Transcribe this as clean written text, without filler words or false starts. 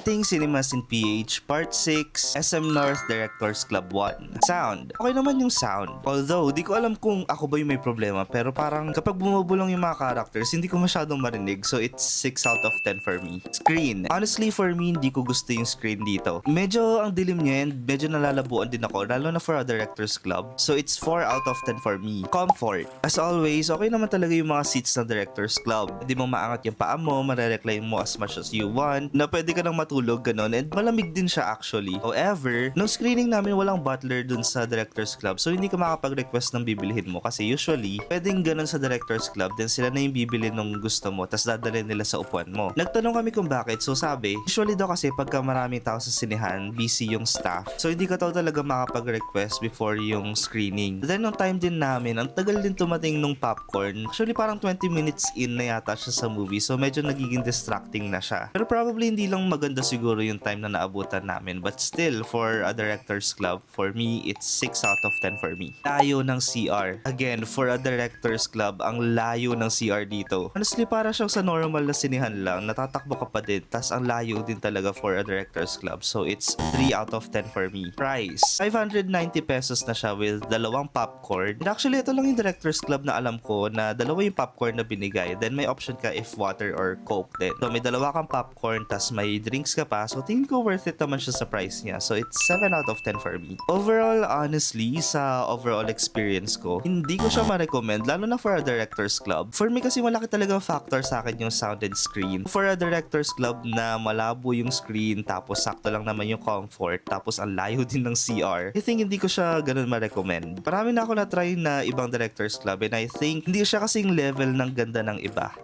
Greetings Cinemas in PH Part 6 SM North Directors Club 1. Sound. Okay naman yung sound. Although, di ko alam kung ako ba yung may problema, pero parang kapag bumubulong yung mga characters, hindi ko masyadong marinig, so it's 6 out of 10 for me. Screen. Honestly, for me, hindi ko gusto yung screen dito. Medyo ang dilim niya and medyo nalalabuan din ako, lalo na for a Directors Club, so it's 4 out of 10 for me. Comfort. As always, okay naman talaga yung mga seats ng Directors Club. Hindi mo maangat yung paa mo, marerecline mo as much as you want, na pwede ka nang matulog ganon, and malamig din siya actually. However, nung screening namin walang butler dun sa Directors Club, so hindi ka makapag-request ng bibilihin mo kasi usually, pwedeng ganon sa Directors Club, then sila na yung bibili nung gusto mo, tas dadalhin nila sa upuan mo. Nagtanong kami kung bakit, so sabi, usually daw kasi pagka maraming tao sa sinehan, busy yung staff, so hindi ka daw talaga makapag-request before yung screening. Then nung time din namin, ang tagal din tumating nung popcorn. Actually parang 20 minutes in na yata siya sa movie, so medyo nagiging distracting na siya. Pero probably hindi lang maganda siguro yung time na naabutan namin, but still, for a Directors Club, for me, it's 6 out of 10 for me. Layo ng CR. Again, for a Directors Club, ang layo ng CR dito. Honestly, para siyang sa normal na sinihan lang, natatakbo ka pa din, tas ang layo din talaga for a Directors Club, so it's 3 out of 10 for me. Price. 590 pesos na siya with dalawang popcorn. And actually, ito lang yung Directors Club na alam ko na dalawa yung popcorn na binigay. Then may option ka if water or coke din. So may dalawa kang popcorn tas may drinks ka pa. So tingin ko worth it naman siya sa price niya. So it's 7 out of 10 for me. Overall, honestly, sa overall experience ko, hindi ko siya ma-recommend lalo na for a Directors Club. For me kasi malaki talagang factor sa akin yung sound and screen. For a Directors Club na malabo yung screen tapos sakto lang naman yung comfort tapos ang layo din ng CR, I think hindi ko siya ganun ma-recommend. Marami na ako na-try na ibang Directors Club and I think hindi siya kasing level ng ganda ng iba.